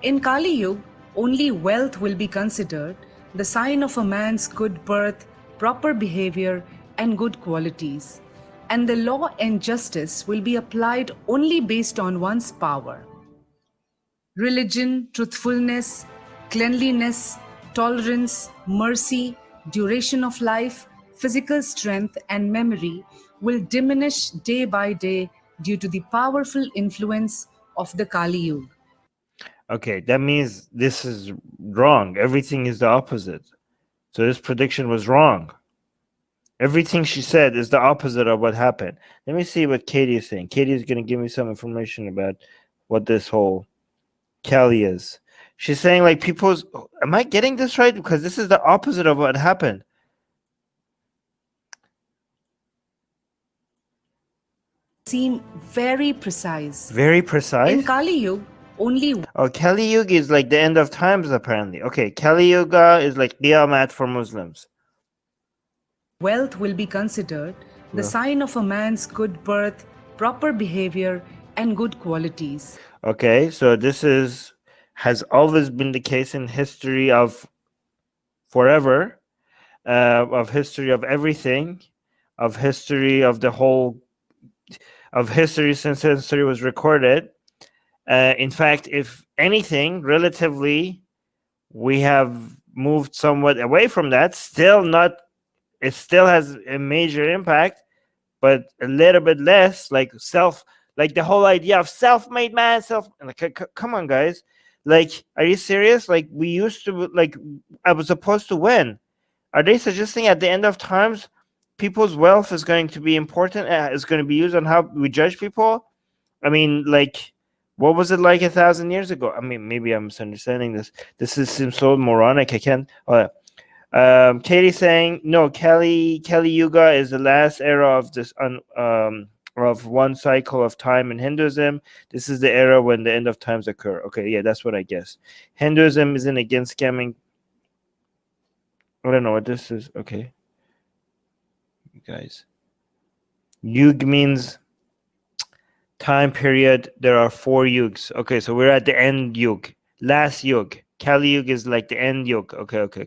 In Kali Yuga, only wealth will be considered the sign of a man's good birth, proper behavior, and good qualities. And the law and justice will be applied only based on one's power. Religion, truthfulness, cleanliness, tolerance, mercy, duration of life, physical strength, and memory will diminish day by day due to the powerful influence of the Kali Yuga. Okay, that means this is wrong. Everything is the opposite. So this prediction was wrong. Everything she said is the opposite of what happened. Let me see what Katie is saying. Katie is going to give me some information about what this whole Kelly is. She's saying like people's. Am I getting this right? Because this is the opposite of what happened. Seem very precise. Very precise. In Kali Yuga, only Kali Yuga is like the end of times, apparently. Okay, Kali Yuga is like Qiyamah for Muslims. wealth will be considered the sign of a man's good birth, proper behavior, and good qualities. Okay, so this has always been the case in history of forever, of history of everything, of history of the whole, of history since history was recorded. In fact, if anything, relatively, we have moved somewhat away from that. Still not, it still has a major impact, but a little bit less. Like the whole idea of self-made man, come on, guys. Like, are you serious? Like, we used to, like, I was supposed to win. Are they suggesting at the end of times people's wealth is going to be important, is going to be used on how we judge people? I mean, like, what was it like 1,000 years ago? I mean, maybe I'm misunderstanding this. Seems so moronic. I can't. Katie saying no. Kali Yuga is the last era of this of one cycle of time in Hinduism. This is the era when the end of times occur. Okay, yeah, that's what I guess. Hinduism isn't against scamming. I don't know what this is. Okay, you guys. Yug means time period. There are 4 yugs. Okay, so we're at the end yug, last yug. Kali Yuga is like the end yug. Okay.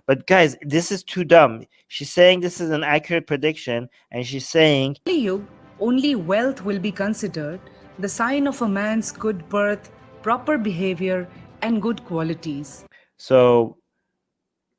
But guys, this is too dumb. She's saying this is an accurate prediction, and she's saying Kali Yuga, only wealth will be considered the sign of a man's good birth, proper behavior, and good qualities. So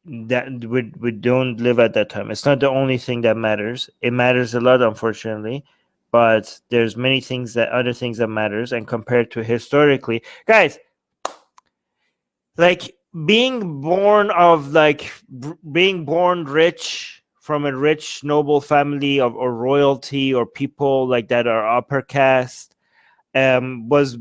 that we don't live at that time. It's not the only thing that matters. It matters a lot, unfortunately, but there's many things other things that matters. And compared to historically, guys, like being born rich from a rich noble family or royalty or people like that are upper caste, was,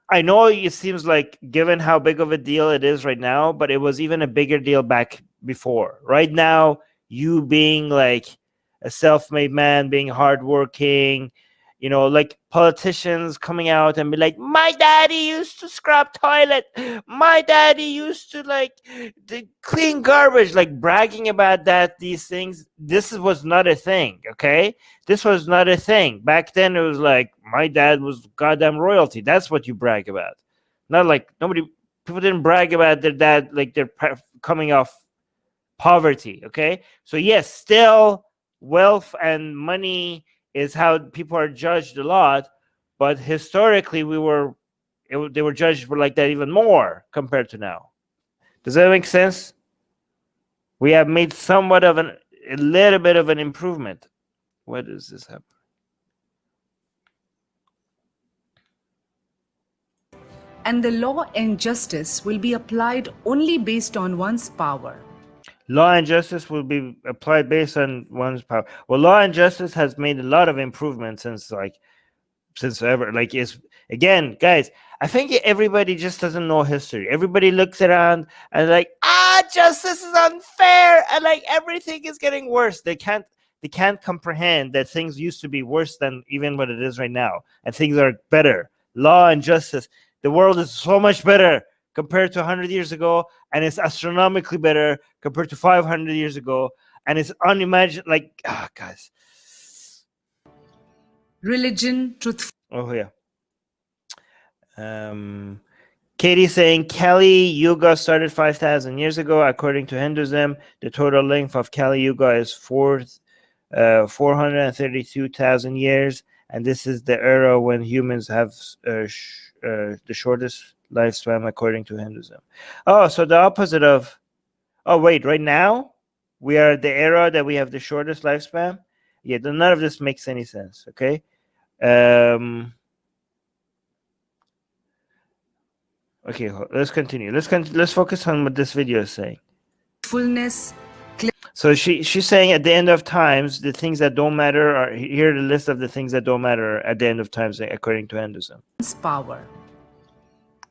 I know it seems like, given how big of a deal it is right now, but it was even a bigger deal back before. Right now, you being like a self-made man, being hardworking, like politicians coming out and be like, my daddy used to scrub toilet, my daddy used to clean garbage, like bragging about these things. This was not a thing. Okay, this was not a thing back then. It was like, my dad was goddamn royalty. That's what you brag about. Not like people didn't brag about their dad like they're coming off poverty. Okay, so yes, still wealth and money is how people are judged a lot, but historically they were judged for like that even more compared to now. Does that make sense? We have made somewhat of a little bit of an improvement. What does this happen? And the law and justice will be applied only based on one's power. Law and justice will be applied based on one's power. Well, law and justice has made a lot of improvements since ever. Like, it's, again, guys, I think everybody just doesn't know history. Everybody looks around and like, justice is unfair, and like everything is getting worse. They can't comprehend that things used to be worse than even what it is right now, and things are better. Law and justice. The world is so much better compared to 100 years ago, and it's astronomically better compared to 500 years ago, and it's unimaginable. Like, guys. Religion, truth. Oh yeah. Katie saying Kali Yuga started 5,000 years ago. According to Hinduism, the total length of Kali Yuga is 432,000 years, and this is the era when humans have the shortest lifespan according to Hinduism. Oh, so the opposite of. Oh wait, right now we are the era that we have the shortest lifespan. Yeah, none of this makes any sense. Okay. Okay, let's continue. Let's focus on what this video is saying. Fullness. So she's saying at the end of times, the things that don't matter are here. The list of the things that don't matter at the end of times, according to Hinduism. Power.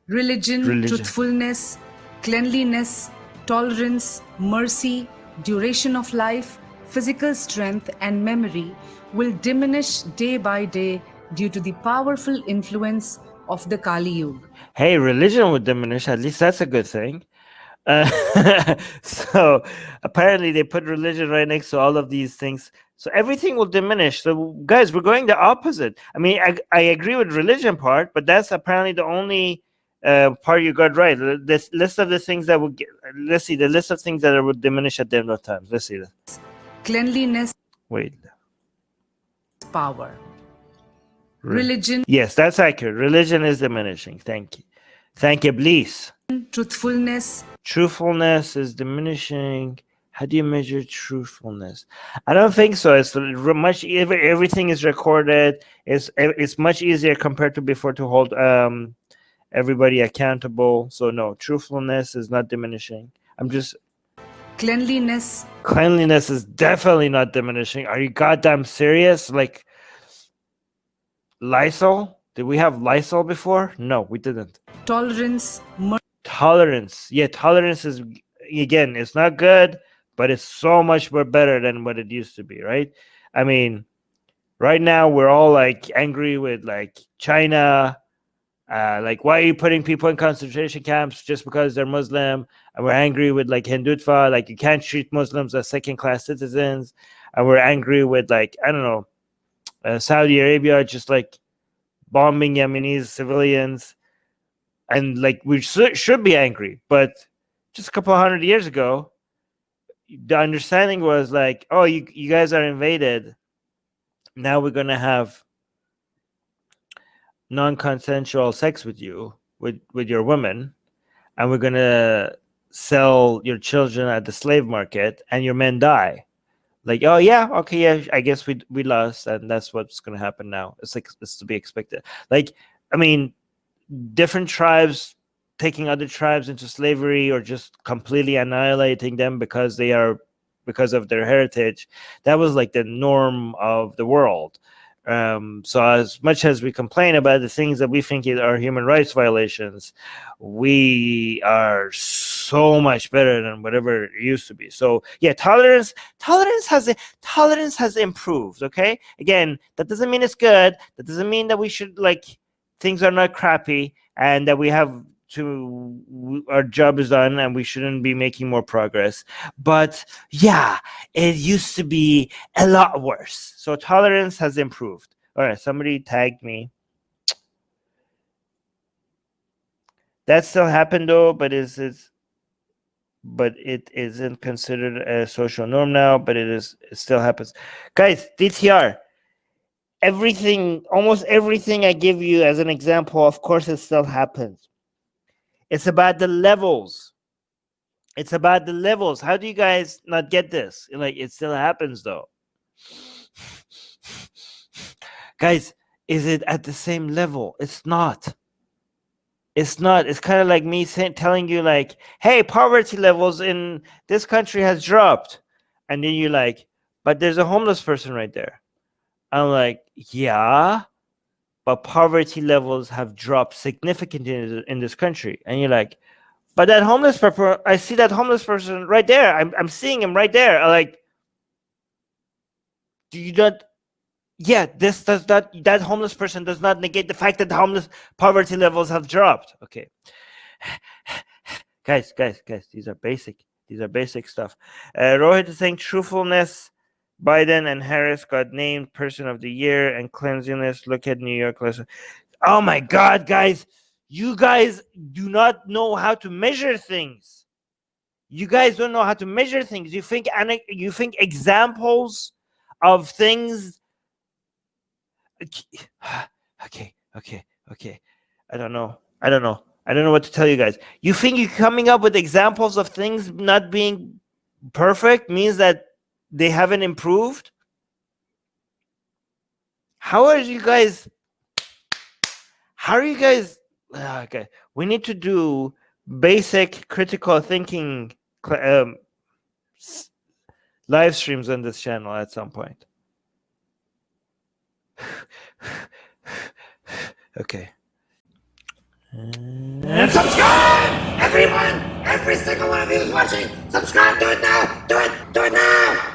Religion, truthfulness, cleanliness, tolerance, mercy, duration of life, physical strength, and memory will diminish day by day due to the powerful influence of the Kali Yuga. Hey, religion would diminish. At least that's a good thing. So apparently they put religion right next to all of these things. So everything will diminish. So guys, we're going the opposite. I mean, I agree with religion part, but that's apparently the only part you got right. This list of the things that would get, let's see, the list of things that would diminish at the end of time. Let's see that. Cleanliness. Wait. Power. Religion. Yes, that's accurate. Religion is diminishing. Thank you. Thank you, please. Truthfulness. Truthfulness is diminishing. How do you measure truthfulness? I don't think so. It's much. Everything is recorded. It's much easier compared to before to hold everybody accountable. So no, truthfulness is not diminishing. I'm just. Cleanliness. Cleanliness is definitely not diminishing. Are you goddamn serious? Like Lysol? Did we have Lysol before? No, we didn't. Tolerance. Tolerance. Yeah, tolerance is, again, it's not good, but it's so much more better than what it used to be, right? I mean, right now we're all like angry with like China. Like, why are you putting people in concentration camps just because they're Muslim? And we're angry with like Hindutva, like you can't treat Muslims as second-class citizens. And we're angry with like, I don't know, Saudi Arabia just like bombing Yemenis civilians. And like we should be angry, but just a couple of 100 years ago, the understanding was like, oh, you guys are invaded. Now we're gonna have non-consensual sex with you, with your women, and we're gonna sell your children at the slave market, and your men die. Like, oh yeah, okay, yeah, I guess we lost, and that's what's gonna happen now. It's like it's to be expected. Like, I mean, different tribes taking other tribes into slavery or just completely annihilating them because of their heritage, that was like the norm of the world. So as much as we complain about the things that we think are human rights violations, we are so much better than whatever it used to be. So yeah, tolerance has improved. Okay, again, that doesn't mean it's good. That doesn't mean that we should like things are not crappy and that we have to, our job is done and we shouldn't be making more progress. But yeah, it used to be a lot worse. So tolerance has improved. All right, somebody tagged me. That still happened though, but it isn't considered a social norm now, but it still happens. Guys, DTR, almost everything I give you as an example, of course it still happens. It's about the levels. It's about the levels. How do you guys not get this? Like, it still happens though. Guys, is it at the same level? It's not. It's not. It's kind of like me telling you like, hey, poverty levels in this country has dropped. And then you're like, but there's a homeless person right there. I'm like, yeah, but poverty levels have dropped significantly in this country. And you're like, but that homeless person, I see that homeless person right there. I'm seeing him right there. I'm like, do you not? Yeah, this does not. That homeless person does not negate the fact that the homeless poverty levels have dropped. Okay, guys, these are basic. These are basic stuff. Rohit is saying truthfulness. Biden and Harris got named Person of the Year, and cleanliness. Look at New York. Oh my God, guys! You guys do not know how to measure things. You guys don't know how to measure things. You think examples of things. Okay. I don't know what to tell you guys. You think you coming up with examples of things not being perfect means that they haven't improved? How are you guys? Okay, we need to do basic critical thinking live streams on this channel at some point. Okay. And subscribe, everyone! Every single one of you is watching. Subscribe. Do it now. Do it now.